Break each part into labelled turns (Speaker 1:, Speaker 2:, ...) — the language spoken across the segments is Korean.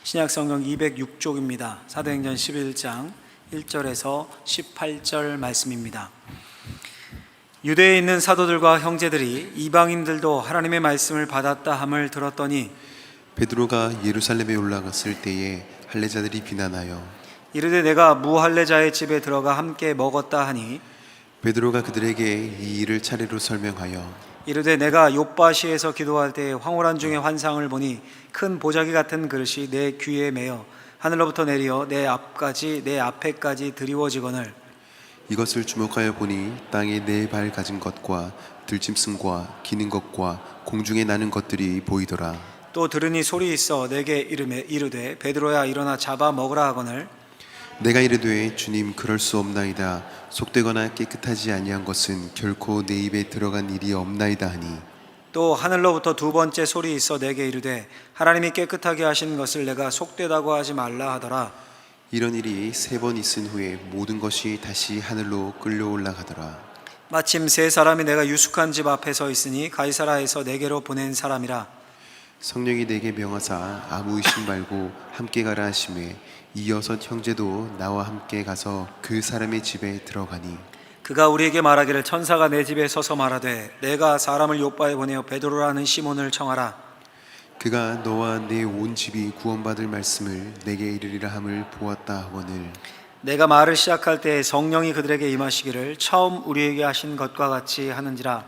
Speaker 1: 신약성경 206쪽입니다. 사도행전 11장 1절에서 18절 말씀입니다. 유대에 있는 사도들과 형제들이 이방인들도 하나님의 말씀을 받았다 함을 들었더니
Speaker 2: 베드로가 예루살렘에 올라갔을 때에 할례자들이 비난하여
Speaker 1: 이르되 내가 무할례자의 집에 들어가 함께 먹었다 하니
Speaker 2: 베드로가 그들에게 이 일을 차례로 설명하여
Speaker 1: 이르되 내가 욥바시에서 기도할 때 황홀한 중에 환상을 보니 큰 보자기 같은 그릇이 내 귀에 매어 하늘로부터 내리어 내 앞에까지 드리워지거늘
Speaker 2: 이것을 주목하여 보니 땅에 네 발 가진 것과 들짐승과 기는 것과 공중에 나는 것들이 보이더라.
Speaker 1: 또 들으니 소리 있어 내게 이르되 베드로야 일어나 잡아 먹으라 하거늘
Speaker 2: 내가 이르되 주님 그럴 수 없나이다. 속되거나 깨끗하지 아니한 것은 결코 내 입에 들어간 일이 없나이다 하니
Speaker 1: 또 하늘로부터 두 번째 소리 있어 내게 이르되 하나님이 깨끗하게 하신 것을 내가 속되다고 하지 말라 하더라.
Speaker 2: 이런 일이 세 번 있은 후에 모든 것이 다시 하늘로 끌려 올라가더라.
Speaker 1: 마침 세 사람이 내가 유숙한 집 앞에 서 있으니 가이사라에서 내게로 보낸 사람이라.
Speaker 2: 성령이 내게 명하사 아무 의심 말고 함께 가라 하시매 이 여섯 형제도 나와 함께 가서 그 사람의 집에 들어가니
Speaker 1: 그가 우리에게 말하기를 천사가 내 집에 서서 말하되 내가 사람을 요바에 보내어 베드로라는 시몬을 청하라.
Speaker 2: 그가 너와 내 온 집이 구원받을 말씀을 내게 이르리라 함을 보았다 하거늘
Speaker 1: 내가 말을 시작할 때 성령이 그들에게 임하시기를 처음 우리에게 하신 것과 같이 하는지라.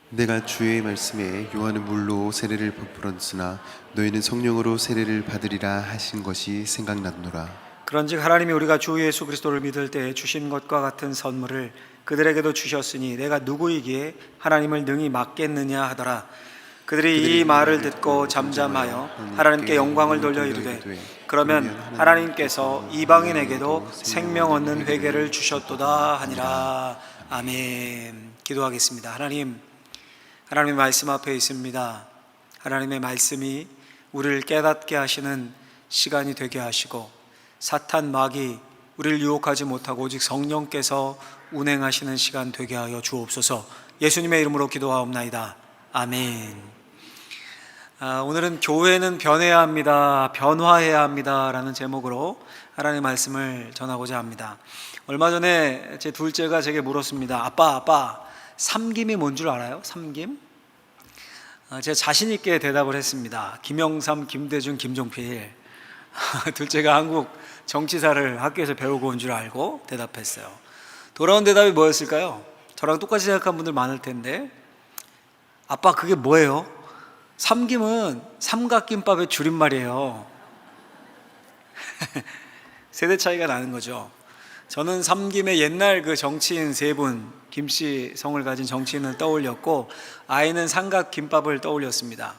Speaker 2: 내가 주의 말씀에 요한은 물로 세례를 베풀었으나 너희는 성령으로 세례를 받으리라 하신 것이 생각났노라.
Speaker 1: 그런즉 하나님이 우리가 주 예수 그리스도를 믿을 때에 주신 것과 같은 선물을 그들에게도 주셨으니 내가 누구이기에 하나님을 능히 막겠느냐 하더라. 그들이 이 말을 듣고 잠잠하여 하나님께 영광을 돌려 이르되 그러면 하나님께서 이방인에게도 생명 얻는 회개를 주셨도다 하니라. 아멘. 기도하겠습니다. 하나님의 말씀 앞에 있습니다. 하나님의 말씀이 우리를 깨닫게 하시는 시간이 되게 하시고 사탄 마귀 우리를 유혹하지 못하고 오직 성령께서 운행하시는 시간 되게 하여 주옵소서. 예수님의 이름으로 기도하옵나이다. 아멘. 오늘은 교회는 변해야 합니다, 변화해야 합니다 라는 제목으로 하나님의 말씀을 전하고자 합니다. 얼마 전에 제 둘째가 제게 물었습니다. 아빠 삼김이 뭔 줄 알아요? 삼김? 제가 자신 있게 대답을 했습니다. 김영삼, 김대중, 김종필. 둘째가 한국 정치사를 학교에서 배우고 온 줄 알고 대답했어요. 돌아온 대답이 뭐였을까요? 저랑 똑같이 생각한 분들 많을 텐데 아빠 그게 뭐예요? 삼김은 삼각김밥의 줄임말이에요. 세대 차이가 나는 거죠. 저는 삼김의 옛날 그 정치인 세 분, 김씨 성을 가진 정치인을 떠올렸고 아이는 삼각김밥을 떠올렸습니다.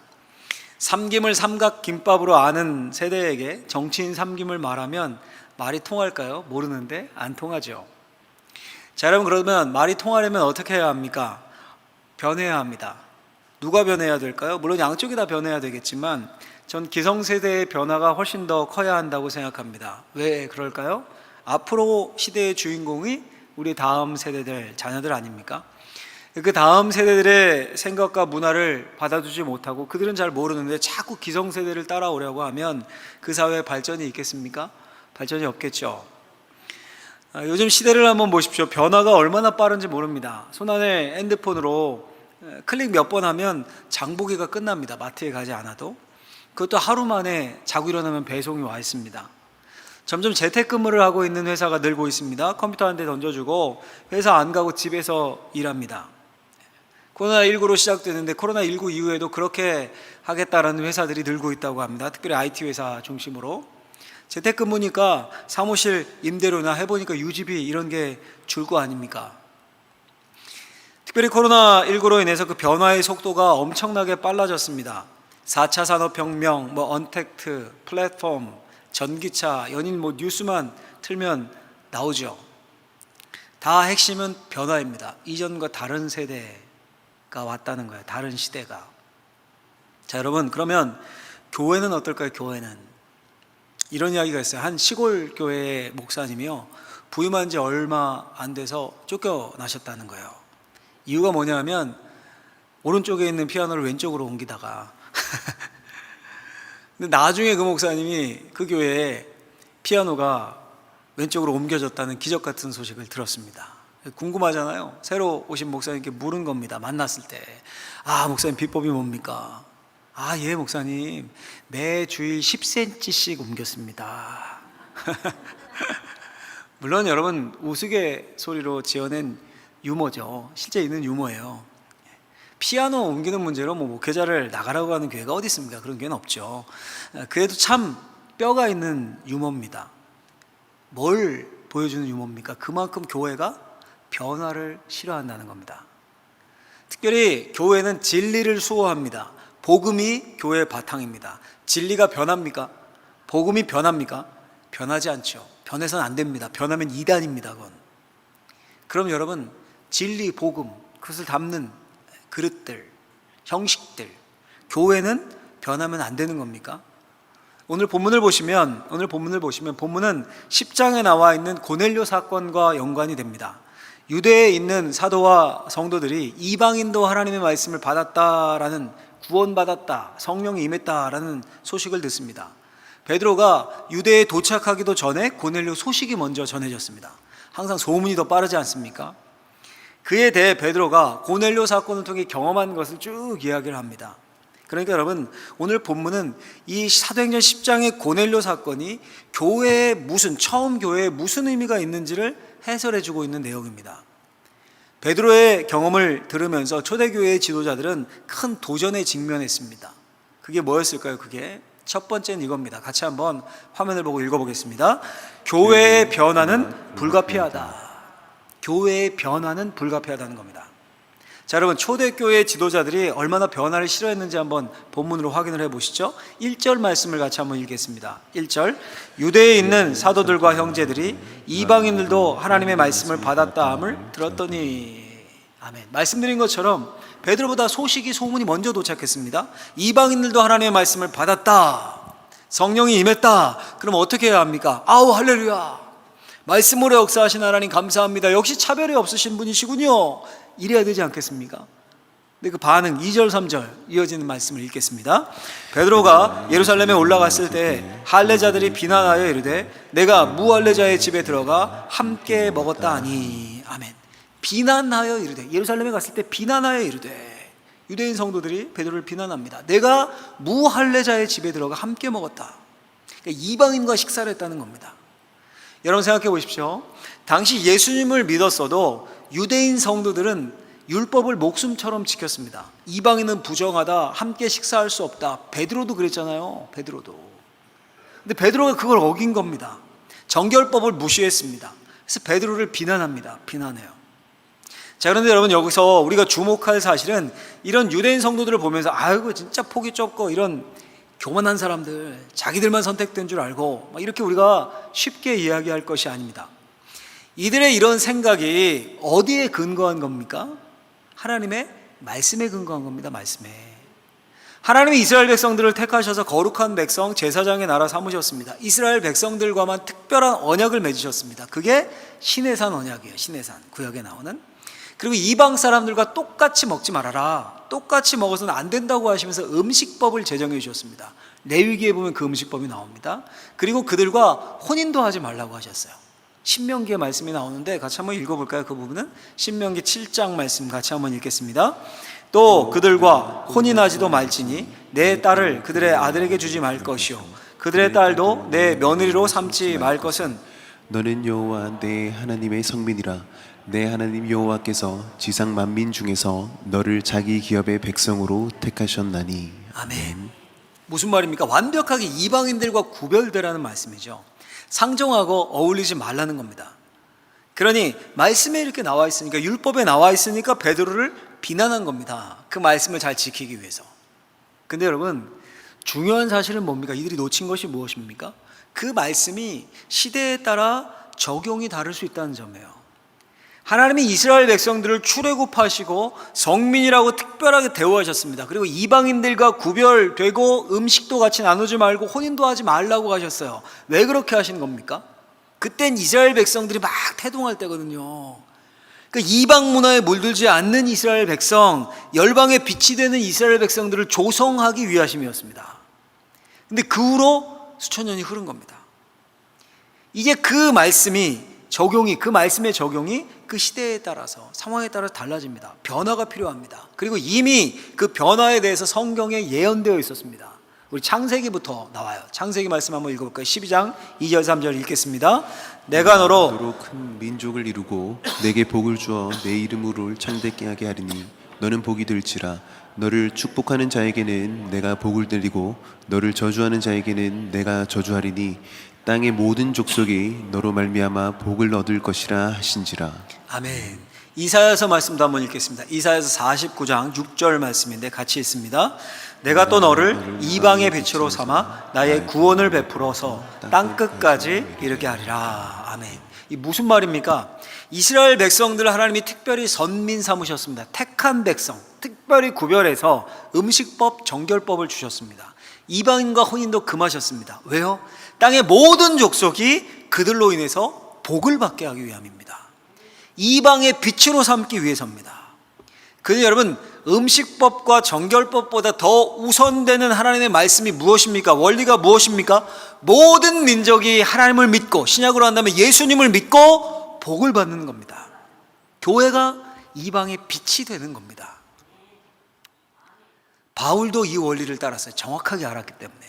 Speaker 1: 삼김을 삼각김밥으로 아는 세대에게 정치인 삼김을 말하면 말이 통할까요? 모르는데 안 통하죠. 자, 여러분 그러면 말이 통하려면 어떻게 해야 합니까? 변해야 합니다. 누가 변해야 될까요? 물론 양쪽이 다 변해야 되겠지만 전 기성세대의 변화가 훨씬 더 커야 한다고 생각합니다. 왜 그럴까요? 앞으로 시대의 주인공이 우리 다음 세대들, 자녀들 아닙니까? 그 다음 세대들의 생각과 문화를 받아주지 못하고 그들은 잘 모르는데 자꾸 기성세대를 따라오려고 하면 그 사회에 발전이 있겠습니까? 발전이 없겠죠. 요즘 시대를 한번 보십시오. 변화가 얼마나 빠른지 모릅니다. 손안에 핸드폰으로 클릭 몇 번 하면 장보기가 끝납니다. 마트에 가지 않아도. 그것도 하루 만에 자고 일어나면 배송이 와 있습니다. 점점 재택근무를 하고 있는 회사가 늘고 있습니다. 컴퓨터 한 대 던져주고 회사 안 가고 집에서 일합니다. 코로나19로 시작되는데 코로나19 이후에도 그렇게 하겠다라는 회사들이 늘고 있다고 합니다. 특별히 IT 회사 중심으로. 재택근무니까 사무실 임대료나 해보니까 유지비 이런 게 줄 거 아닙니까? 특별히 코로나19로 인해서 그 변화의 속도가 엄청나게 빨라졌습니다. 4차 산업혁명, 언택트, 플랫폼, 전기차, 연인 뉴스만 틀면 나오죠. 다 핵심은 변화입니다. 이전과 다른 세대가 왔다는 거예요. 다른 시대가. 자, 여러분 그러면 교회는 어떨까요? 교회는 이런 이야기가 있어요. 한 시골 교회 목사님이요, 부임한 지 얼마 안 돼서 쫓겨나셨다는 거예요. 이유가 뭐냐면 오른쪽에 있는 피아노를 왼쪽으로 옮기다가 근데 나중에 그 목사님이 그 교회에 피아노가 왼쪽으로 옮겨졌다는 기적 같은 소식을 들었습니다. 궁금하잖아요. 새로 오신 목사님께 물은 겁니다. 만났을 때. 아, 목사님 비법이 뭡니까? 아, 예, 목사님. 매 주일 10cm씩 옮겼습니다. 물론 여러분, 우스갯소리로 지어낸 유머죠. 실제 있는 유머예요. 피아노 옮기는 문제로 뭐 목회자를 나가라고 하는 교회가 어디 있습니까? 그런 교회는 없죠. 그래도 참 뼈가 있는 유머입니다. 뭘 보여주는 유머입니까? 그만큼 교회가 변화를 싫어한다는 겁니다. 특별히 교회는 진리를 수호합니다. 복음이 교회의 바탕입니다. 진리가 변합니까? 복음이 변합니까? 변하지 않죠. 변해서는 안 됩니다. 변하면 이단입니다. 그건. 그럼 여러분, 진리, 복음, 그것을 담는 그릇들, 형식들, 교회는 변하면 안 되는 겁니까? 오늘 본문을 보시면 본문은 10장에 나와 있는 고넬료 사건과 연관이 됩니다. 유대에 있는 사도와 성도들이 이방인도 하나님의 말씀을 받았다라는, 구원받았다, 성령이 임했다라는 소식을 듣습니다. 베드로가 유대에 도착하기도 전에 고넬료 소식이 먼저 전해졌습니다. 항상 소문이 더 빠르지 않습니까? 그에 대해 베드로가 고넬료 사건을 통해 경험한 것을 쭉 이야기를 합니다. 그러니까 여러분, 오늘 본문은 이 사도행전 10장의 고넬료 사건이 처음 교회에 무슨 의미가 있는지를 해설해주고 있는 내용입니다. 베드로의 경험을 들으면서 초대교회의 지도자들은 큰 도전에 직면했습니다. 그게 뭐였을까요? 그게 첫 번째는 이겁니다. 같이 한번 화면을 보고 읽어보겠습니다. 교회의 변화는 불가피하다. 교회의 변화는 불가피하다는 겁니다. 자, 여러분, 초대교회 지도자들이 얼마나 변화를 싫어했는지 한번 본문으로 확인을 해보시죠. 1절 말씀을 같이 한번 읽겠습니다. 1절, 유대에 있는 사도들과 형제들이 이방인들도 하나님의 말씀을 받았다 함을 들었더니. 아멘. 말씀드린 것처럼 베드로보다 소문이 먼저 도착했습니다. 이방인들도 하나님의 말씀을 받았다, 성령이 임했다. 그럼 어떻게 해야 합니까? 아우, 할렐루야, 말씀으로 역사하신 하나님 감사합니다, 역시 차별이 없으신 분이시군요, 이래야 되지 않겠습니까? 근데 그 반응, 2절 3절 이어지는 말씀을 읽겠습니다. 베드로가 예루살렘에 올라갔을 때 할례자들이 비난하여 이르되 내가 무할례자의 집에 들어가 함께 먹었다 하니. 아멘. 비난하여 이르되, 예루살렘에 갔을 때 비난하여 이르되, 유대인 성도들이 베드로를 비난합니다. 내가 무할례자의 집에 들어가 함께 먹었다. 그러니까 이방인과 식사를 했다는 겁니다. 여러분 생각해 보십시오. 당시 예수님을 믿었어도 유대인 성도들은 율법을 목숨처럼 지켰습니다. 이방인은 부정하다, 함께 식사할 수 없다. 베드로도 그랬잖아요. 베드로도. 근데 베드로가 그걸 어긴 겁니다. 정결법을 무시했습니다. 그래서 베드로를 비난합니다. 비난해요. 자, 그런데 여러분, 여기서 우리가 주목할 사실은 이런 유대인 성도들을 보면서 아이고 진짜 폭이 좁고 이런 교만한 사람들, 자기들만 선택된 줄 알고 이렇게 우리가 쉽게 이야기할 것이 아닙니다. 이들의 이런 생각이 어디에 근거한 겁니까? 하나님의 말씀에 근거한 겁니다. 말씀에. 하나님이 이스라엘 백성들을 택하셔서 거룩한 백성, 제사장의 나라 삼으셨습니다. 이스라엘 백성들과만 특별한 언약을 맺으셨습니다. 그게 시내산 언약이에요. 시내산, 구약에 나오는. 그리고 이방 사람들과 똑같이 먹지 말아라, 똑같이 먹어서는 안 된다고 하시면서 음식법을 제정해 주셨습니다. 레위기에 보면 그 음식법이 나옵니다. 그리고 그들과 혼인도 하지 말라고 하셨어요. 신명기의 말씀이 나오는데 같이 한번 읽어볼까요? 그 부분은 신명기 7장 말씀 같이 한번 읽겠습니다. 또 그들과 혼인하지도 말지니 내 딸을 그들의 아들에게 주지 말 것이요 그들의 딸도 내 며느리로 삼지 말 것은
Speaker 2: 너는 여호와 내 하나님의 성민이라. 내 하나님 여호와께서 지상 만민 중에서 너를 자기 기업의 백성으로 택하셨나니.
Speaker 1: 아멘. 무슨 말입니까? 완벽하게 이방인들과 구별되라는 말씀이죠. 상종하고 어울리지 말라는 겁니다. 그러니 말씀에 이렇게 나와 있으니까, 율법에 나와 있으니까 베드로를 비난한 겁니다. 그 말씀을 잘 지키기 위해서. 근데 여러분, 중요한 사실은 뭡니까? 이들이 놓친 것이 무엇입니까? 그 말씀이 시대에 따라 적용이 다를 수 있다는 점이에요. 하나님이 이스라엘 백성들을 출애굽하시고 성민이라고 특별하게 대우하셨습니다. 그리고 이방인들과 구별되고 음식도 같이 나누지 말고 혼인도 하지 말라고 하셨어요. 왜 그렇게 하신 겁니까? 그땐 이스라엘 백성들이 막 태동할 때거든요. 그 이방 문화에 물들지 않는 이스라엘 백성, 열방의 빛이 되는 이스라엘 백성들을 조성하기 위하심이었습니다. 근데 그 후로 수천 년이 흐른 겁니다. 이제 그 말씀의 적용이 그 시대에 따라서 상황에 따라 달라집니다. 변화가 필요합니다. 그리고 이미 그 변화에 대해서 성경에 예언되어 있었습니다. 우리 창세기부터 나와요. 창세기 말씀 한번 읽어볼까요? 12장 2절 3절 읽겠습니다. 내가 너로
Speaker 2: 큰 민족을 이루고 내게 복을 주어 내 이름으로 창대케 하게 하리니 너는 복이 될지라. 너를 축복하는 자에게는 내가 복을 드리고 너를 저주하는 자에게는 내가 저주하리니 땅의 모든 족속이 너로 말미암아 복을 얻을 것이라 하신지라.
Speaker 1: 아멘. 이사야서 말씀도 한번 읽겠습니다. 이사야서 49장 6절 말씀인데 같이 읽습니다. 내가 또 너를 이방의 빛으로 삼아 나의 구원을 베풀어서 땅끝까지 이르게 하리라. 아멘. 이 무슨 말입니까? 이스라엘 백성들을 하나님이 특별히 선민 삼으셨습니다. 택한 백성, 특별히 구별해서 음식법, 정결법을 주셨습니다. 이방인과 혼인도 금하셨습니다. 왜요? 땅의 모든 족속이 그들로 인해서 복을 받게 하기 위함입니다. 이방의 빛으로 삼기 위해서입니다. 그래서 여러분, 음식법과 정결법보다 더 우선되는 하나님의 말씀이 무엇입니까? 원리가 무엇입니까? 모든 민족이 하나님을 믿고, 신약으로 한다면 예수님을 믿고 복을 받는 겁니다. 교회가 이방의 빛이 되는 겁니다. 바울도 이 원리를 따랐어요. 정확하게 알았기 때문에.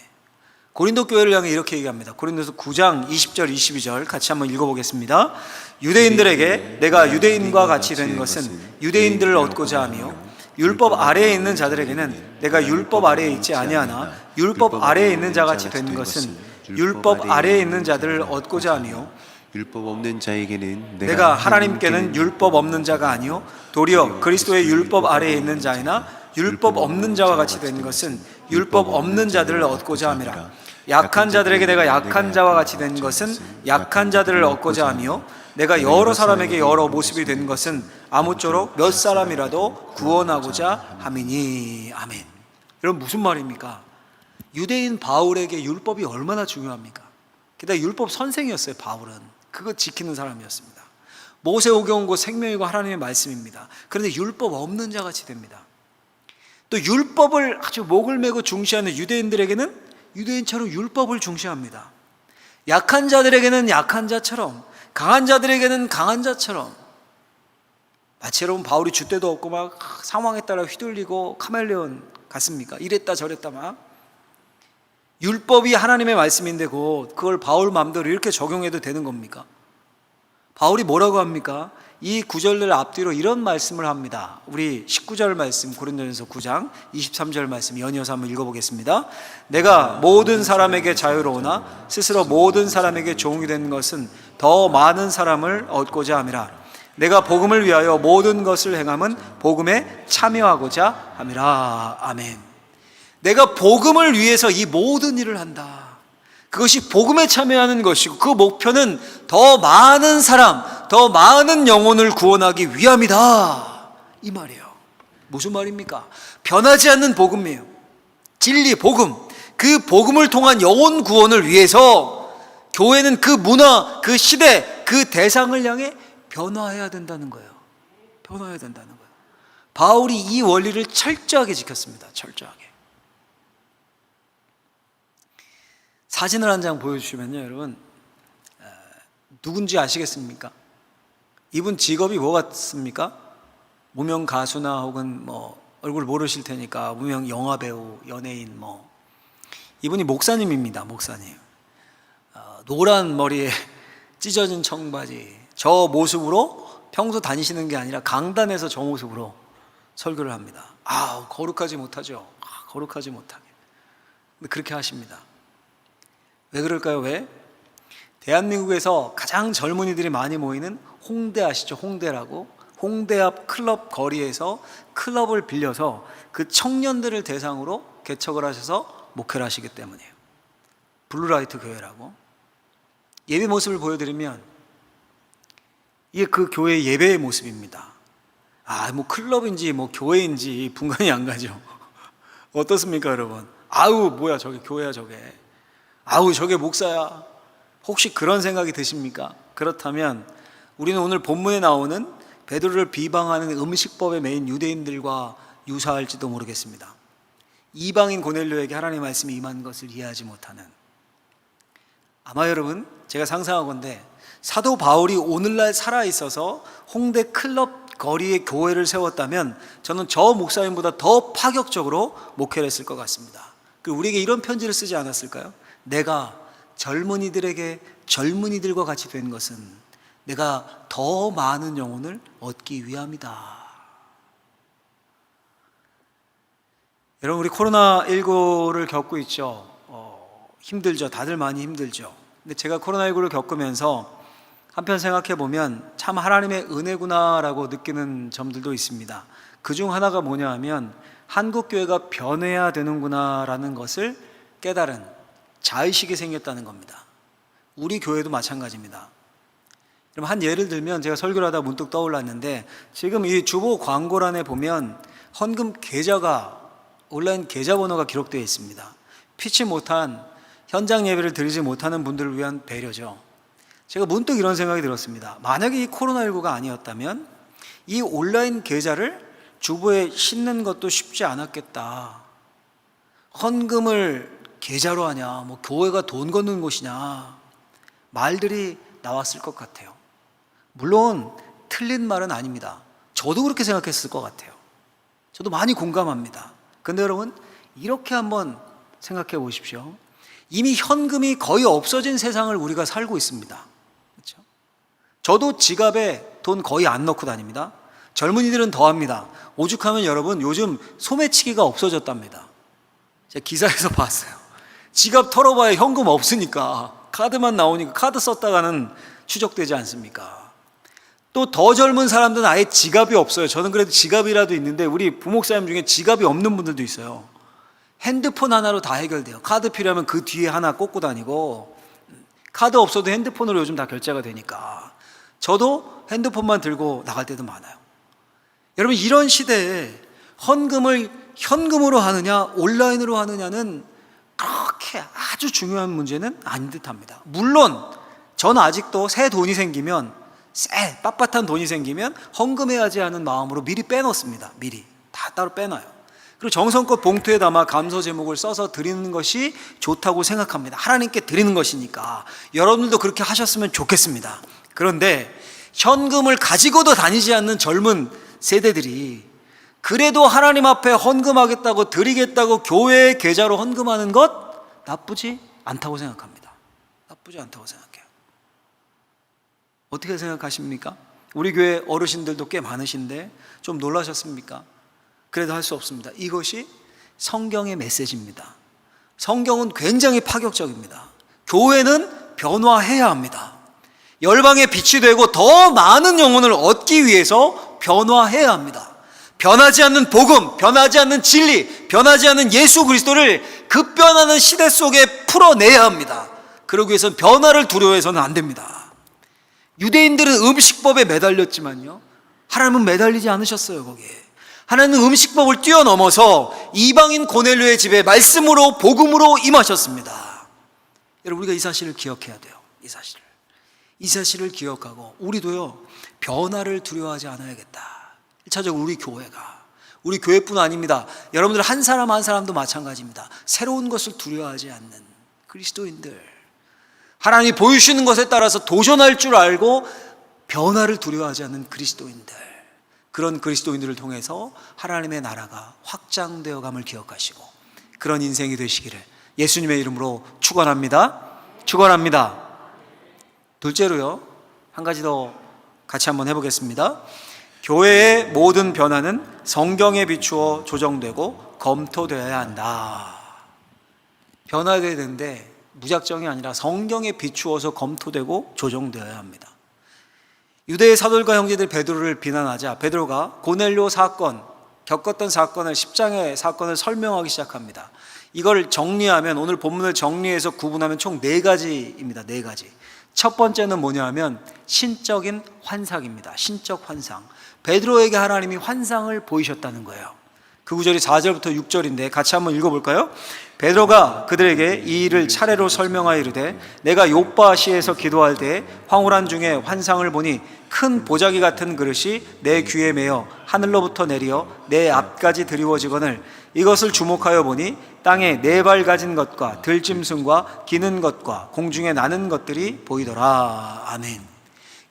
Speaker 1: 고린도 교회를 향해 이렇게 얘기합니다. 고린도서 9장 20절 22절 같이 한번 읽어보겠습니다. 유대인들에게 내가 유대인과 같이 된 것은 유대인들을 얻고자 하며 율법 아래에 있는 자들에게는 내가 율법 아래에 있지 아니하나 율법 아래에 있는 자같이 된 것은 율법 아래에 있는 자들을 얻고자 하며
Speaker 2: 율법 없는 자에게는
Speaker 1: 내가 하나님께는 율법 없는 자가 아니요 도리어 그리스도의 율법 아래에 있는 자이나 율법 없는 자와 같이 된 것은 율법 없는 자들을 얻고자 함이라. 약한 자들에게 내가 약한 자와 같이 된 것은 약한 자들을 얻고자 하며 내가 여러 사람에게 여러 모습이 된 것은 아무쪼록 몇 사람이라도 구원하고자 함이니. 아멘. 여러분, 무슨 말입니까? 유대인 바울에게 율법이 얼마나 중요합니까? 게다가 율법 선생이었어요. 바울은 그거 지키는 사람이었습니다. 모세오경 곧 생명이고 하나님의 말씀입니다. 그런데 율법 없는 자같이 됩니다. 또 율법을 아주 목을 메고 중시하는 유대인들에게는 유대인처럼 율법을 중시합니다. 약한 자들에게는 약한 자처럼, 강한 자들에게는 강한 자처럼. 마치 여러분 바울이 줏대도 없고 막 상황에 따라 휘둘리고 카멜레온 같습니까? 이랬다 저랬다 막. 율법이 하나님의 말씀인데 그걸 바울 마음대로 이렇게 적용해도 되는 겁니까? 바울이 뭐라고 합니까? 이 구절들 앞뒤로 이런 말씀을 합니다. 우리 19절 말씀 고린도전서 9장 23절 말씀 연이어서 한번 읽어보겠습니다. 내가 모든 사람에게 자유로우나 스스로 모든 사람에게 종이 된 것은 더 많은 사람을 얻고자 함이라. 내가 복음을 위하여 모든 것을 행함은 복음에 참여하고자 함이라. 아멘. 내가 복음을 위해서 이 모든 일을 한다. 그것이 복음에 참여하는 것이고 그 목표는 더 많은 사람, 더 많은 영혼을 구원하기 위함이다. 이 말이에요. 무슨 말입니까? 변하지 않는 복음이에요. 진리, 복음. 그 복음을 통한 영혼 구원을 위해서 교회는 그 문화, 그 시대, 그 대상을 향해 변화해야 된다는 거예요. 변화해야 된다는 거예요. 바울이 이 원리를 철저하게 지켰습니다. 철저하게. 사진을 한 장 보여주시면요, 여러분, 누군지 아시겠습니까? 이분 직업이 뭐 같습니까? 무명 가수나 혹은 뭐 얼굴 모르실 테니까 무명 영화 배우, 연예인 뭐. 이분이 목사님입니다. 목사님. 노란 머리에 찢어진 청바지, 저 모습으로 평소 다니시는 게 아니라 강단에서 저 모습으로 설교를 합니다. 거룩하지 못하죠. 거룩하지 못하게. 근데 그렇게 하십니다. 왜 그럴까요? 왜? 대한민국에서 가장 젊은이들이 많이 모이는 홍대 아시죠? 홍대라고. 홍대 앞 클럽 거리에서 클럽을 빌려서 그 청년들을 대상으로 개척을 하셔서 목회를 하시기 때문이에요. 블루라이트 교회라고. 예배 모습을 보여드리면 이게 그 교회의 예배의 모습입니다. 뭐 클럽인지 뭐 교회인지 분간이 안 가죠. 어떻습니까, 여러분? 뭐야 저게 교회야 저게. 저게 목사야. 혹시 그런 생각이 드십니까? 그렇다면 우리는 오늘 본문에 나오는 베드로를 비방하는 음식법의 메인 유대인들과 유사할지도 모르겠습니다. 이방인 고넬료에게 하나님의 말씀이 임한 것을 이해하지 못하는, 아마 여러분 제가 상상하건대 사도 바울이 오늘날 살아있어서 홍대 클럽 거리에 교회를 세웠다면 저는 저 목사님보다 더 파격적으로 목회를 했을 것 같습니다. 그리고 우리에게 이런 편지를 쓰지 않았을까요? 내가 젊은이들에게 젊은이들과 같이 된 것은 내가 더 많은 영혼을 얻기 위함이다. 여러분, 우리 코로나19를 겪고 있죠. 힘들죠. 다들 많이 힘들죠. 근데 제가 코로나19를 겪으면서 한편 생각해 보면 참 하나님의 은혜구나라고 느끼는 점들도 있습니다. 그중 하나가 뭐냐 하면 한국 교회가 변해야 되는구나라는 것을 깨달은 자의식이 생겼다는 겁니다. 우리 교회도 마찬가지입니다. 그럼 한 예를 들면 제가 설교를 하다 문득 떠올랐는데, 지금 이 주보 광고란에 보면 헌금 계좌가, 온라인 계좌번호가 기록되어 있습니다. 피치 못한, 현장 예배를 드리지 못하는 분들을 위한 배려죠. 제가 문득 이런 생각이 들었습니다. 만약에 이 코로나19가 아니었다면 이 온라인 계좌를 주보에 싣는 것도 쉽지 않았겠다. 헌금을 계좌로 하냐, 뭐 교회가 돈 걷는 곳이냐, 말들이 나왔을 것 같아요. 물론 틀린 말은 아닙니다. 저도 그렇게 생각했을 것 같아요. 저도 많이 공감합니다. 근데 여러분, 이렇게 한번 생각해 보십시오. 이미 현금이 거의 없어진 세상을 우리가 살고 있습니다. 그렇죠? 저도 지갑에 돈 거의 안 넣고 다닙니다. 젊은이들은 더 합니다. 오죽하면 여러분, 요즘 소매치기가 없어졌답니다. 제가 기사에서 봤어요. 지갑 털어봐야 현금 없으니까, 카드만 나오니까 카드 썼다가는 추적되지 않습니까? 또 더 젊은 사람들은 아예 지갑이 없어요. 저는 그래도 지갑이라도 있는데 우리 부목사님 중에 지갑이 없는 분들도 있어요. 핸드폰 하나로 다 해결돼요. 카드 필요하면 그 뒤에 하나 꽂고 다니고, 카드 없어도 핸드폰으로 요즘 다 결제가 되니까 저도 핸드폰만 들고 나갈 때도 많아요. 여러분, 이런 시대에 헌금을 현금으로 하느냐 온라인으로 하느냐는 그렇게 아주 중요한 문제는 아닌 듯합니다. 물론 저는 아직도 새 돈이 생기면, 새 빳빳한 돈이 생기면 헌금해야지 하는 마음으로 미리 빼놓습니다. 미리 다 따로 빼놔요. 그리고 정성껏 봉투에 담아 감사 제목을 써서 드리는 것이 좋다고 생각합니다. 하나님께 드리는 것이니까 여러분들도 그렇게 하셨으면 좋겠습니다. 그런데 현금을 가지고도 다니지 않는 젊은 세대들이 그래도 하나님 앞에 헌금하겠다고, 드리겠다고 교회의 계좌로 헌금하는 것 나쁘지 않다고 생각합니다. 나쁘지 않다고 생각해요. 어떻게 생각하십니까? 우리 교회 어르신들도 꽤 많으신데 좀 놀라셨습니까? 그래도 할 수 없습니다. 이것이 성경의 메시지입니다. 성경은 굉장히 파격적입니다. 교회는 변화해야 합니다. 열방의 빛이 되고 더 많은 영혼을 얻기 위해서 변화해야 합니다. 변하지 않는 복음, 변하지 않는 진리, 변하지 않는 예수 그리스도를 급변하는 시대 속에 풀어내야 합니다. 그러기 위해서는 변화를 두려워해서는 안 됩니다. 유대인들은 음식법에 매달렸지만요, 하나님은 매달리지 않으셨어요. 거기에 하나님은 음식법을 뛰어넘어서 이방인 고넬료의 집에 말씀으로, 복음으로 임하셨습니다. 여러분, 우리가 이 사실을 기억해야 돼요. 이 사실을 기억하고 우리도요, 변화를 두려워하지 않아야겠다. 1차적으로 우리 교회뿐 아닙니다. 여러분들 한 사람 한 사람도 마찬가지입니다. 새로운 것을 두려워하지 않는 그리스도인들, 하나님이 보여주시는 것에 따라서 도전할 줄 알고 변화를 두려워하지 않는 그리스도인들, 그런 그리스도인들을 통해서 하나님의 나라가 확장되어 감을 기억하시고 그런 인생이 되시기를 예수님의 이름으로 축원합니다. 둘째로요, 한 가지 더 같이 한번 해보겠습니다. 교회의 모든 변화는 성경에 비추어 조정되고 검토되어야 한다. 변화되어야 되는데 무작정이 아니라 성경에 비추어서 검토되고 조정되어야 합니다. 유대의 사도들과 형제들 베드로를 비난하자 베드로가 고넬료 사건, 겪었던 사건을, 10장의 사건을 설명하기 시작합니다. 이걸 정리하면, 오늘 본문을 정리해서 구분하면 총 4가지입니다. 4가지. 첫 번째는 뭐냐 하면 신적인 환상입니다. 신적 환상. 베드로에게 하나님이 환상을 보이셨다는 거예요. 그 구절이 4절부터 6절인데 같이 한번 읽어볼까요? 베드로가 그들에게 이 일을 차례로 설명하여 이르되 내가 요빠시에서 기도할 때 황홀한 중에 환상을 보니 큰 보자기 같은 그릇이 내 귀에 매어 하늘로부터 내리어 내 앞까지 드리워지거늘 이것을 주목하여 보니 땅에 네 발 가진 것과 들짐승과 기는 것과 공중에 나는 것들이 보이더라. 아멘.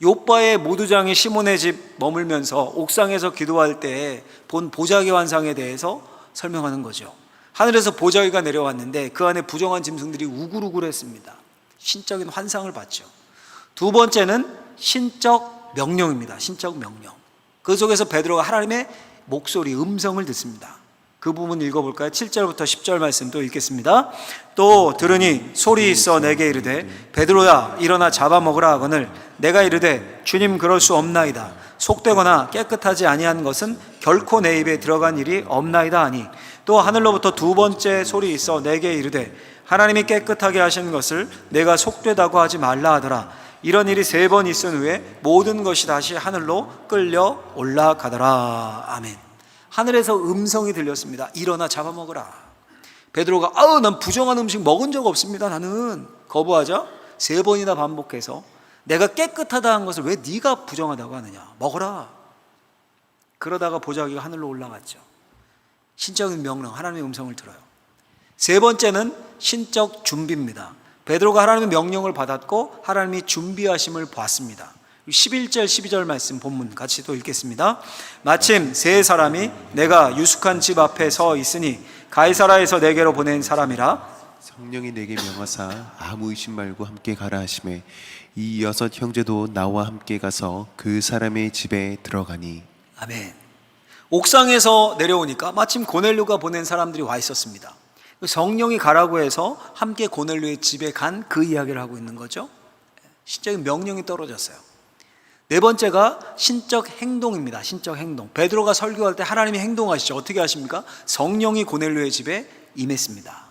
Speaker 1: 욥바의 모두장이 시몬의 집 머물면서 옥상에서 기도할 때 본 보자기 환상에 대해서 설명하는 거죠. 하늘에서 보자기가 내려왔는데 그 안에 부정한 짐승들이 우글우글했습니다. 신적인 환상을 봤죠. 두 번째는 신적 명령입니다. 신적 명령. 그 속에서 베드로가 하나님의 목소리, 음성을 듣습니다. 그 부분 읽어볼까요? 7절부터 10절 말씀 또 읽겠습니다. 또 들으니 소리 있어 내게 이르되 베드로야 일어나 잡아먹으라 하거늘 내가 이르되 주님 그럴 수 없나이다. 속되거나 깨끗하지 아니한 것은 결코 내 입에 들어간 일이 없나이다 하니 또 하늘로부터 두 번째 소리 있어 내게 이르되 하나님이 깨끗하게 하신 것을 내가 속되다고 하지 말라 하더라. 이런 일이 3번 있은 후에 모든 것이 다시 하늘로 끌려 올라가더라. 아멘. 하늘에서 음성이 들렸습니다. 일어나 잡아먹으라. 베드로가 난 부정한 음식 먹은 적 없습니다. 나는 거부하자 3번이나 반복해서 내가 깨끗하다 한 것을 왜 네가 부정하다고 하느냐. 먹어라. 그러다가 보자기가 하늘로 올라갔죠. 신적인 명령, 하나님의 음성을 들어요. 3번째는 신적 준비입니다. 베드로가 하나님의 명령을 받았고 하나님이 준비하심을 봤습니다. 11절 12절 말씀 본문 같이 또 읽겠습니다. 마침 3사람이 내가 유숙한 집 앞에 서 있으니 가이사라에서 내게로 보낸 사람이라
Speaker 2: 성령이 내게 명하사 아무 의심 말고 함께 가라 하시매 이 6 형제도 나와 함께 가서 그 사람의 집에 들어가니.
Speaker 1: 아멘. 옥상에서 내려오니까 마침 고넬료가 보낸 사람들이 와 있었습니다. 성령이 가라고 해서 함께 고넬료의 집에 간 그 이야기를 하고 있는 거죠. 신적인 명령이 떨어졌어요. 4번째가 신적 행동입니다. 신적 행동. 베드로가 설교할 때 하나님이 행동하시죠. 어떻게 하십니까? 성령이 고넬료의 집에 임했습니다.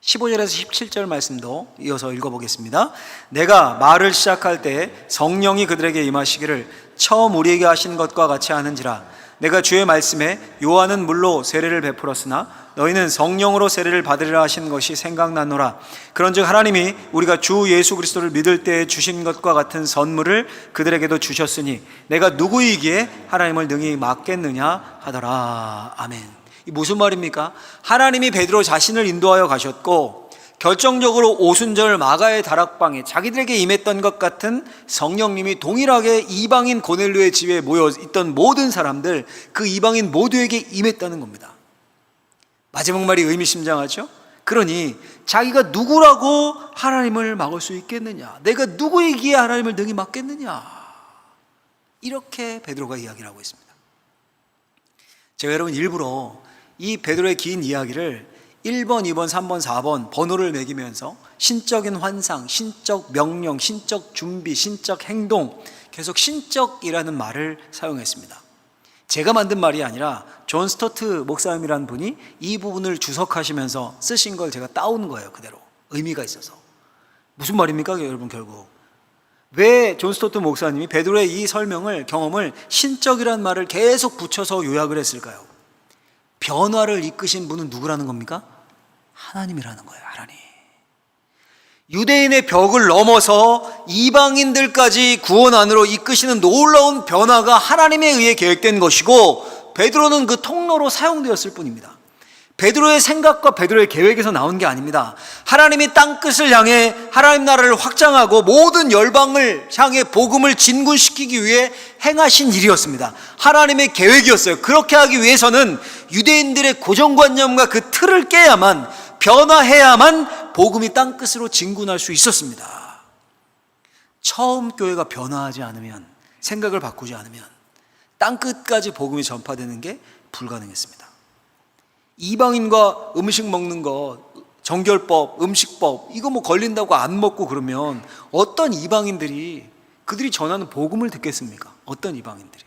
Speaker 1: 15절에서 17절 말씀도 이어서 읽어보겠습니다. 내가 말을 시작할 때 성령이 그들에게 임하시기를 처음 우리에게 하신 것과 같이 하는지라. 내가 주의 말씀에 요한은 물로 세례를 베풀었으나 너희는 성령으로 세례를 받으리라 하신 것이 생각나노라. 그런즉 하나님이 우리가 주 예수 그리스도를 믿을 때에 주신 것과 같은 선물을 그들에게도 주셨으니 내가 누구이기에 하나님을 능히 막겠느냐 하더라. 아멘. 이 무슨 말입니까? 하나님이 베드로 자신을 인도하여 가셨고 결정적으로 오순절 마가의 다락방에 자기들에게 임했던 것 같은 성령님이 동일하게 이방인 고넬료의 집에 모여 있던 모든 사람들, 그 이방인 모두에게 임했다는 겁니다. 마지막 말이 의미심장하죠? 그러니 자기가 누구라고 하나님을 막을 수 있겠느냐, 내가 누구이기에 하나님을 능히 막겠느냐, 이렇게 베드로가 이야기를 하고 있습니다. 제가 여러분 일부러 이 베드로의 긴 이야기를 1번, 2번, 3번, 4번 번호를 매기면서 신적인 환상, 신적 명령, 신적 준비, 신적 행동, 계속 신적이라는 말을 사용했습니다. 제가 만든 말이 아니라 존 스토트 목사님이라는 분이 이 부분을 주석하시면서 쓰신 걸 제가 따온 거예요. 그대로 의미가 있어서. 무슨 말입니까 여러분? 결국 왜 존 스토트 목사님이 베드로의 이 설명을, 경험을 신적이라는 말을 계속 붙여서 요약을 했을까요? 변화를 이끄신 분은 누구라는 겁니까? 하나님이라는 거예요. 하나님. 유대인의 벽을 넘어서 이방인들까지 구원 안으로 이끄시는 놀라운 변화가 하나님에 의해 계획된 것이고 베드로는 그 통로로 사용되었을 뿐입니다. 베드로의 생각과 베드로의 계획에서 나온 게 아닙니다. 하나님이 땅끝을 향해 하나님 나라를 확장하고 모든 열방을 향해 복음을 진군시키기 위해 행하신 일이었습니다. 하나님의 계획이었어요. 그렇게 하기 위해서는 유대인들의 고정관념과 그 틀을 깨야만, 변화해야만 복음이 땅끝으로 진군할 수 있었습니다. 처음 교회가 변화하지 않으면, 생각을 바꾸지 않으면 땅끝까지 복음이 전파되는 게 불가능했습니다. 이방인과 음식 먹는 거, 정결법, 음식법, 이거 뭐 걸린다고 안 먹고 그러면 어떤 이방인들이 그들이 전하는 복음을 듣겠습니까? 어떤 이방인들이?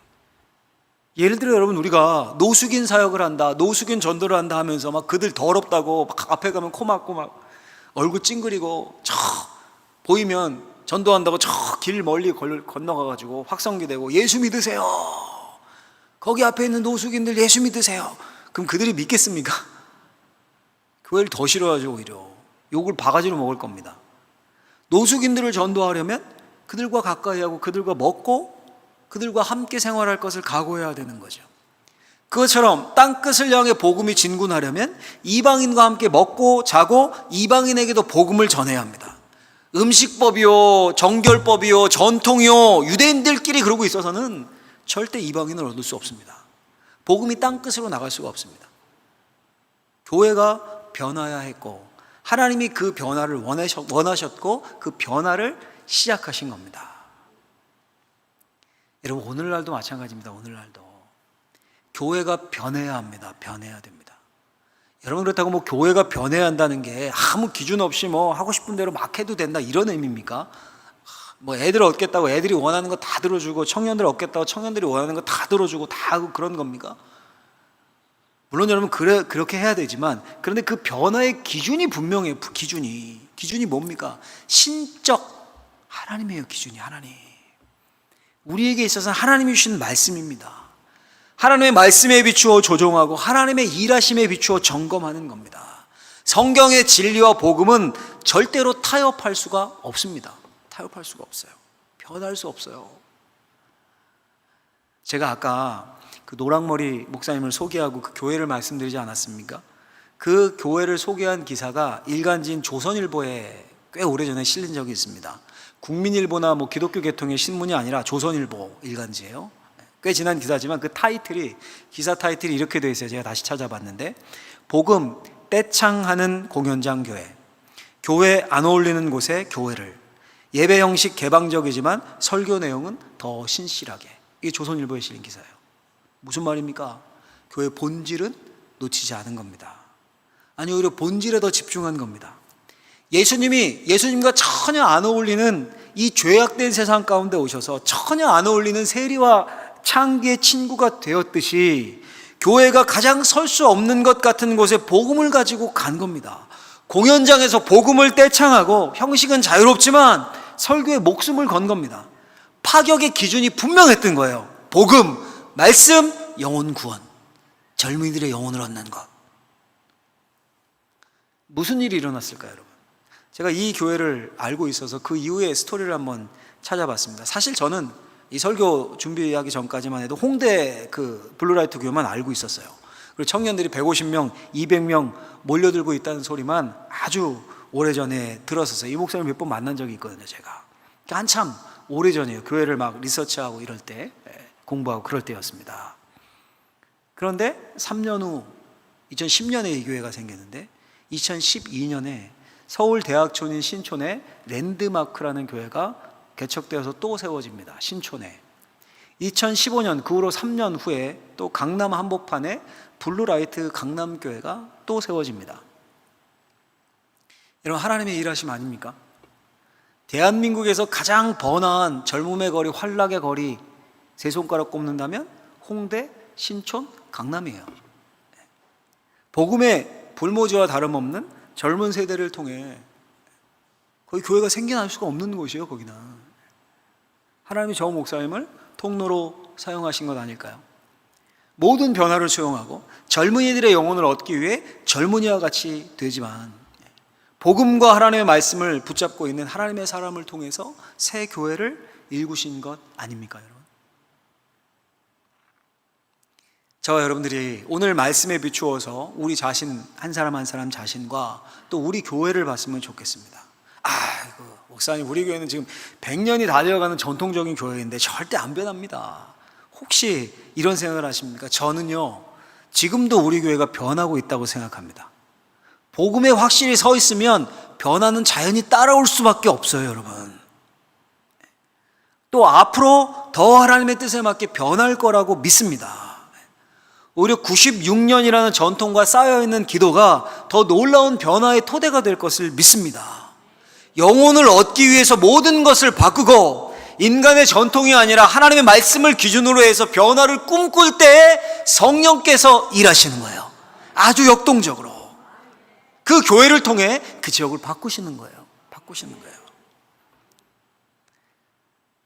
Speaker 1: 예를 들어 여러분, 우리가 노숙인 사역을 한다, 노숙인 전도를 한다 하면서 막 그들 더럽다고 막 앞에 가면 코 막고 막 얼굴 찡그리고 저 보이면 전도한다고 저 길 멀리 건너가가지고 확성기 되고 예수 믿으세요. 거기 앞에 있는 노숙인들 예수 믿으세요. 그럼 그들이 믿겠습니까? 교회를 더 싫어하죠. 오히려 욕을 바가지로 먹을 겁니다. 노숙인들을 전도하려면 그들과 가까이 하고 그들과 먹고 그들과 함께 생활할 것을 각오해야 되는 거죠. 그것처럼 땅끝을 향해 복음이 진군하려면 이방인과 함께 먹고 자고 이방인에게도 복음을 전해야 합니다. 음식법이요, 정결법이요, 전통이요, 유대인들끼리 그러고 있어서는 절대 이방인을 얻을 수 없습니다. 복음이 땅끝으로 나갈 수가 없습니다. 교회가 변화해야 했고 하나님이 그 변화를 원하셨고 그 변화를 시작하신 겁니다. 여러분, 오늘날도 마찬가지입니다. 오늘날도 교회가 변해야 합니다. 변해야 됩니다. 여러분, 그렇다고 뭐 교회가 변해야 한다는 게 아무 기준 없이 뭐 하고 싶은 대로 막 해도 된다 이런 의미입니까? 뭐 애들 얻겠다고 애들이 원하는 거 다 들어주고 청년들 얻겠다고 청년들이 원하는 거 다 들어주고 다 하고 그런 겁니까? 물론 여러분 그렇게 해야 되지만, 그런데 그 변화의 기준이 분명해요. 기준이 뭡니까? 신적 하나님이에요. 기준이 하나님. 우리에게 있어서는 하나님이 주신 말씀입니다. 하나님의 말씀에 비추어 조종하고 하나님의 일하심에 비추어 점검하는 겁니다. 성경의 진리와 복음은 절대로 타협할 수가 없습니다. 타협할 수가 없어요. 변할 수 없어요. 제가 아까 그 노랑머리 목사님을 소개하고 그 교회를 말씀드리지 않았습니까? 그 교회를 소개한 기사가 일간지인 조선일보에 꽤 오래전에 실린 적이 있습니다. 국민일보나 뭐 기독교 계통의 신문이 아니라 조선일보 일간지예요. 꽤 지난 기사지만 그 기사 타이틀이 이렇게 되어 있어요. 제가 다시 찾아봤는데, 복음 떼창하는 공연장 교회 안 어울리는 곳에 교회를, 예배 형식 개방적이지만 설교 내용은 더 신실하게. 이게 조선일보에 실린 기사예요. 무슨 말입니까? 교회 본질은 놓치지 않은 겁니다. 아니, 오히려 본질에 더 집중한 겁니다. 예수님과 전혀 안 어울리는 이 죄악된 세상 가운데 오셔서 전혀 안 어울리는 세리와 창기의 친구가 되었듯이 교회가 가장 설 수 없는 것 같은 곳에 복음을 가지고 간 겁니다. 공연장에서 복음을 떼창하고 형식은 자유롭지만 설교에 목숨을 건 겁니다. 파격의 기준이 분명했던 거예요. 복음, 말씀, 영혼 구원, 젊은이들의 영혼을 얻는 것. 무슨 일이 일어났을까요, 여러분? 제가 이 교회를 알고 있어서 그 이후의 스토리를 한번 찾아봤습니다. 사실 저는 이 설교 준비하기 전까지만 해도 홍대 그 블루라이트 교회만 알고 있었어요. 그리고 청년들이 150명, 200명 몰려들고 있다는 소리만 아주 오래전에 들었었어요. 이 목사님 몇 번 만난 적이 있거든요, 제가. 한참 오래전이에요. 교회를 막 리서치하고 이럴 때, 공부하고 그럴 때였습니다. 그런데 3년 후 2010년에 이 교회가 생겼는데 2012년에 서울대학촌인 신촌에 랜드마크라는 교회가 개척되어서 또 세워집니다. 신촌에. 2015년 그 후로 3년 후에 또 강남 한복판에 블루라이트 강남교회가 또 세워집니다. 여러분, 하나님의 일하심 아닙니까? 대한민국에서 가장 번화한 젊음의 거리, 활락의 거리 세 손가락 꼽는다면 홍대, 신촌, 강남이에요. 복음의 불모지와 다름없는 젊은 세대를 통해 거기 교회가 생겨날 수가 없는 곳이에요. 거기는 하나님이 저 목사님을 통로로 사용하신 것 아닐까요? 모든 변화를 수용하고 젊은이들의 영혼을 얻기 위해 젊은이와 같이 되지만 복음과 하나님의 말씀을 붙잡고 있는 하나님의 사람을 통해서 새 교회를 일구신 것 아닙니까, 여러분? 저와 여러분들이 오늘 말씀에 비추어서 우리 자신, 한 사람 한 사람 자신과 또 우리 교회를 봤으면 좋겠습니다. 아이고, 목사님, 우리 교회는 지금 100년이 다 되어가는 전통적인 교회인데 절대 안 변합니다. 혹시 이런 생각을 하십니까? 저는요, 지금도 우리 교회가 변하고 있다고 생각합니다. 복음에 확실히 서 있으면 변화는 자연히 따라올 수밖에 없어요, 여러분. 또 앞으로 더 하나님의 뜻에 맞게 변할 거라고 믿습니다. 오히려 96년이라는 전통과 쌓여있는 기도가 더 놀라운 변화의 토대가 될 것을 믿습니다. 영혼을 얻기 위해서 모든 것을 바꾸고 인간의 전통이 아니라 하나님의 말씀을 기준으로 해서 변화를 꿈꿀 때에 성령께서 일하시는 거예요. 아주 역동적으로. 그 교회를 통해 그 지역을 바꾸시는 거예요.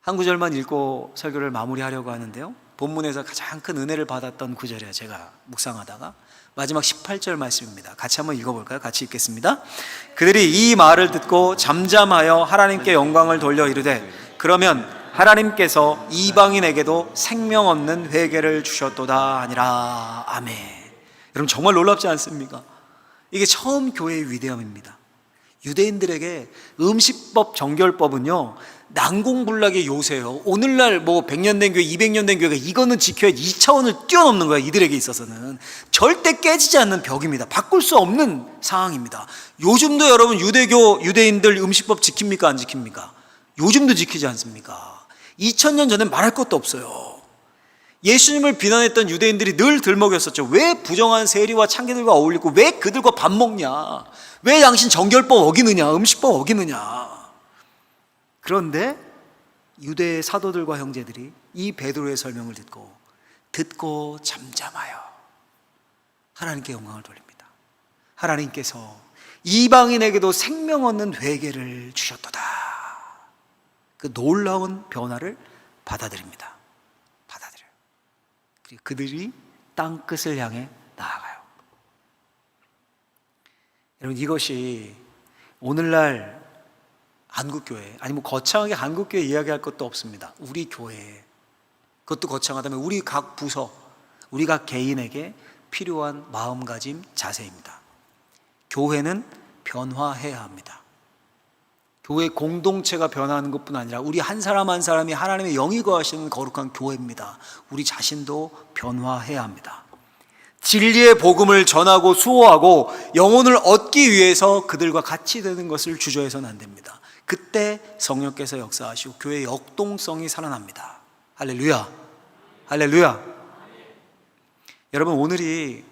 Speaker 1: 한 구절만 읽고 설교를 마무리하려고 하는데요, 본문에서 가장 큰 은혜를 받았던 구절이에요. 제가 묵상하다가 마지막 18절 말씀입니다. 같이 한번 읽어볼까요? 같이 읽겠습니다. 그들이 이 말을 듣고 잠잠하여 하나님께 영광을 돌려 이르되, 그러면 하나님께서 이방인에게도 생명 없는 회개를 주셨도다 하니라. 아멘. 여러분 정말 놀랍지 않습니까? 이게 처음 교회의 위대함입니다. 유대인들에게 음식법, 정결법은요 난공불락의 요새요. 오늘날 뭐 100년 된 교회, 200년 된 교회가 이거는 지켜야 2차원을 뛰어넘는 거야. 이들에게 있어서는 절대 깨지지 않는 벽입니다. 바꿀 수 없는 상황입니다. 요즘도 여러분 유대인들 음식법 지킵니까? 안 지킵니까? 요즘도 지키지 않습니까? 2000년 전엔 말할 것도 없어요. 예수님을 비난했던 유대인들이 늘 들먹였었죠. 왜 부정한 세리와 창기들과 어울리고 왜 그들과 밥 먹냐? 왜 당신 정결법 어기느냐? 음식법 어기느냐? 그런데 유대 사도들과 형제들이 이 베드로의 설명을 듣고 잠잠하여 하나님께 영광을 돌립니다. 하나님께서 이방인에게도 생명 얻는 회개를 주셨도다. 그 놀라운 변화를 받아들입니다. 받아들여요. 그리고 그들이 땅끝을 향해 나아가요. 여러분 이것이 오늘날 한국교회, 아니 뭐 거창하게 한국교회 이야기할 것도 없습니다. 우리 교회, 그것도 거창하다면 우리 각 부서, 우리 각 개인에게 필요한 마음가짐, 자세입니다. 교회는 변화해야 합니다. 교회 공동체가 변화하는 것뿐 아니라 우리 한 사람 한 사람이 하나님의 영이 거하시는 거룩한 교회입니다. 우리 자신도 변화해야 합니다. 진리의 복음을 전하고 수호하고 영혼을 얻기 위해서 그들과 같이 되는 것을 주저해서는 안 됩니다. 그때 성령께서 역사하시고 교회의 역동성이 살아납니다. 할렐루야, 할렐루야. 여러분 오늘이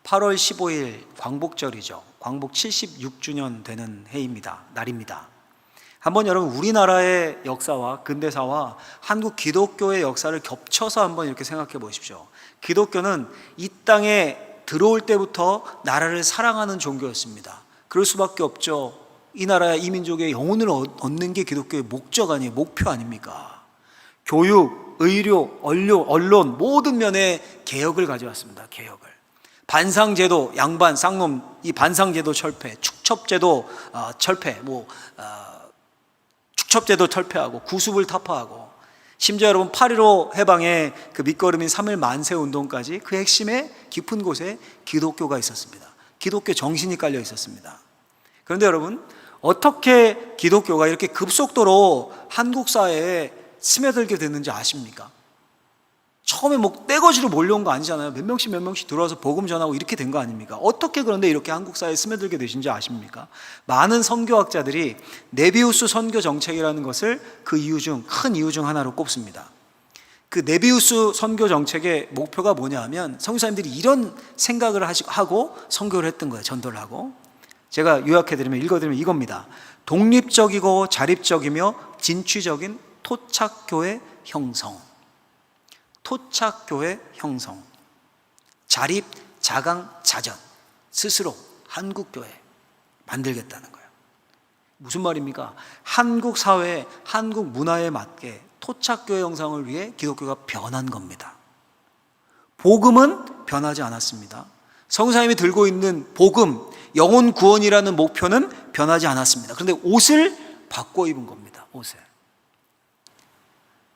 Speaker 1: 8월 15일 광복절이죠. 광복 76주년 되는 해입니다. 날입니다. 한번 여러분 우리나라의 역사와 근대사와 한국 기독교의 역사를 겹쳐서 한번 이렇게 생각해 보십시오. 기독교는 이 땅에 들어올 때부터 나라를 사랑하는 종교였습니다. 그럴 수밖에 없죠. 이 나라의 이 민족의 영혼을 얻는 게 기독교의 목적 아니에요. 목표 아닙니까? 교육, 의료, 언론 모든 면에 개혁을 가져왔습니다. 개혁을. 반상제도, 양반, 쌍놈 이 반상제도 철폐, 축첩제도 철폐, 축첩제도 철폐하고 구습을 타파하고 심지어 여러분 8.15 해방의 그 밑거름인 3.1 만세 운동까지 그 핵심에 깊은 곳에 기독교가 있었습니다. 기독교 정신이 깔려 있었습니다. 그런데 여러분 어떻게 기독교가 이렇게 급속도로 한국 사회에 스며들게 됐는지 아십니까? 처음에 뭐 떼거지로 몰려온 거 아니잖아요. 몇 명씩 들어와서 복음 전하고 이렇게 된 거 아닙니까? 어떻게 그런데 이렇게 한국 사회에 스며들게 되신지 아십니까? 많은 선교학자들이 네비우스 선교 정책이라는 것을 그 큰 이유 중 하나로 꼽습니다. 그 네비우스 선교 정책의 목표가 뭐냐 하면 선교사님들이 이런 생각을 하고 선교를 했던 거예요. 전도를 하고. 제가 읽어드리면 이겁니다. 독립적이고 자립적이며 진취적인 토착교회 형성. 토착교회 형성. 자립, 자강, 자전. 스스로 한국교회 만들겠다는 거예요. 무슨 말입니까? 한국 사회, 한국 문화에 맞게 토착교회 형성을 위해 기독교가 변한 겁니다. 복음은 변하지 않았습니다. 성사님이 들고 있는 복음, 영혼 구원이라는 목표는 변하지 않았습니다. 그런데 옷을 바꿔 입은 겁니다. 옷을.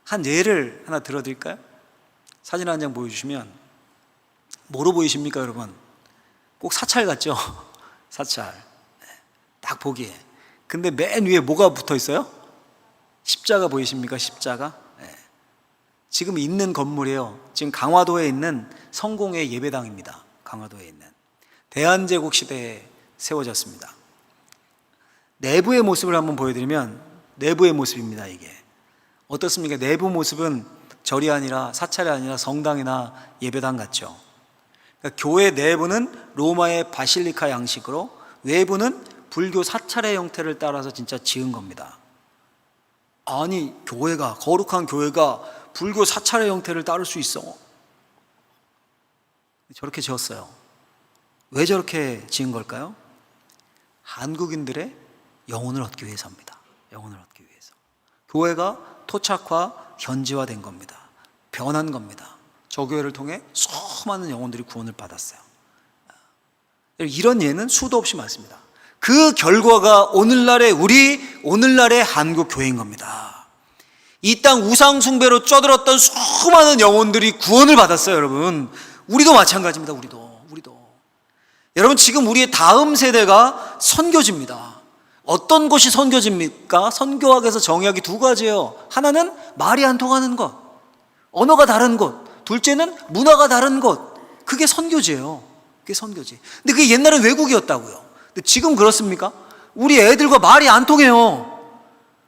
Speaker 1: 한 예를 하나 들어드릴까요? 사진 한 장 보여주시면 뭐로 보이십니까 여러분? 꼭 사찰 같죠? 사찰. 딱 보기에. 근데 맨 위에 뭐가 붙어 있어요? 십자가 보이십니까? 십자가. 지금 있는 건물이에요. 지금 강화도에 있는 성공회 예배당입니다. 강화도에 있는. 대한제국 시대에 세워졌습니다. 내부의 모습을 한번 보여드리면 내부의 모습입니다. 이게 어떻습니까? 내부 모습은 절이 아니라 사찰이 아니라 성당이나 예배당 같죠. 그러니까 교회 내부는 로마의 바실리카 양식으로 외부는 불교 사찰의 형태를 따라서 진짜 지은 겁니다. 아니 거룩한 교회가 불교 사찰의 형태를 따를 수 있어? 저렇게 지었어요. 왜 저렇게 지은 걸까요? 한국인들의 영혼을 얻기 위해서입니다. 영혼을 얻기 위해서. 교회가 토착화, 현지화된 겁니다. 변한 겁니다. 저 교회를 통해 수많은 영혼들이 구원을 받았어요. 이런 예는 수도 없이 많습니다. 그 결과가 오늘날의 한국 교회인 겁니다. 이 땅 우상 숭배로 쪄들었던 수많은 영혼들이 구원을 받았어요, 여러분. 우리도 마찬가지입니다. 우리도. 여러분, 지금 우리의 다음 세대가 선교지입니다. 어떤 것이 선교지입니까? 선교학에서 정의하기 두 가지예요. 하나는 말이 안 통하는 것, 언어가 다른 것. 둘째는 문화가 다른 것. 그게 선교지예요. 그게 선교지. 근데 그게 옛날엔 외국이었다고요. 근데 지금 그렇습니까? 우리 애들과 말이 안 통해요.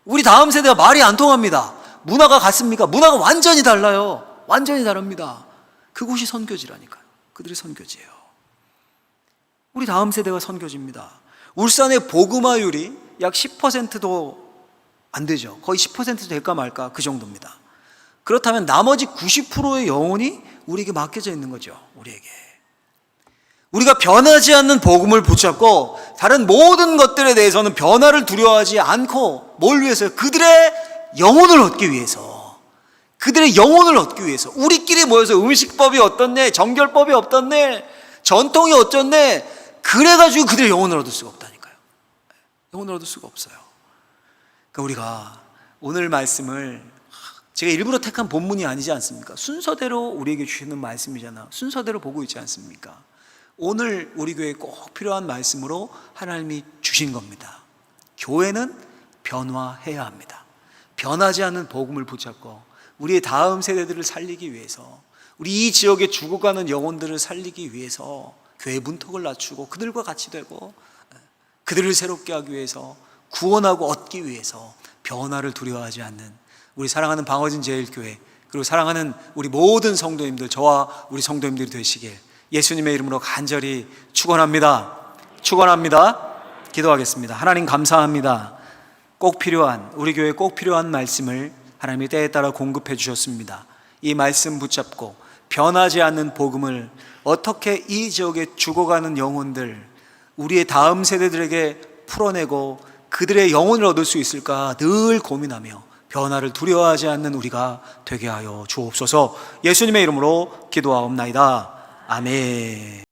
Speaker 1: 우리 다음 세대가 말이 안 통합니다. 문화가 같습니까? 문화가 완전히 달라요. 완전히 다릅니다. 그곳이 선교지라니까요. 그들이 선교지예요. 우리 다음 세대가 선교지입니다. 울산의 복음화율이 약 10%도 안 되죠. 거의 10% 될까 말까 그 정도입니다. 그렇다면 나머지 90%의 영혼이 우리에게 맡겨져 있는 거죠. 우리에게. 우리가 변하지 않는 복음을 붙잡고 다른 모든 것들에 대해서는 변화를 두려워하지 않고, 뭘 위해서요? 그들의 영혼을 얻기 위해서. 그들의 영혼을 얻기 위해서. 우리끼리 모여서 음식법이 어떻네, 정결법이 어떻네, 전통이 어쩌네, 그래가지고 그들의 영혼을 얻을 수가 없다니까요. 영혼을 얻을 수가 없어요. 그러니까 우리가 오늘 말씀을, 제가 일부러 택한 본문이 아니지 않습니까? 순서대로 우리에게 주시는 말씀이잖아. 순서대로 보고 있지 않습니까? 오늘 우리 교회에 꼭 필요한 말씀으로 하나님이 주신 겁니다. 교회는 변화해야 합니다. 변하지 않는 복음을 붙잡고 우리의 다음 세대들을 살리기 위해서, 우리 이 지역에 죽어가는 영혼들을 살리기 위해서 교회 문턱을 낮추고 그들과 같이 되고 그들을 새롭게 하기 위해서, 구원하고 얻기 위해서 변화를 두려워하지 않는 우리 사랑하는 방어진 제일교회, 그리고 사랑하는 우리 모든 성도님들, 저와 우리 성도님들이 되시길 예수님의 이름으로 간절히 축원합니다. 기도하겠습니다. 하나님 감사합니다. 꼭 필요한, 우리 교회에 꼭 필요한 말씀을 하나님이 때에 따라 공급해 주셨습니다. 이 말씀 붙잡고 변하지 않는 복음을 어떻게 이 지역에 죽어가는 영혼들, 우리의 다음 세대들에게 풀어내고 그들의 영혼을 얻을 수 있을까 늘 고민하며 변화를 두려워하지 않는 우리가 되게 하여 주옵소서. 예수님의 이름으로 기도하옵나이다. 아멘.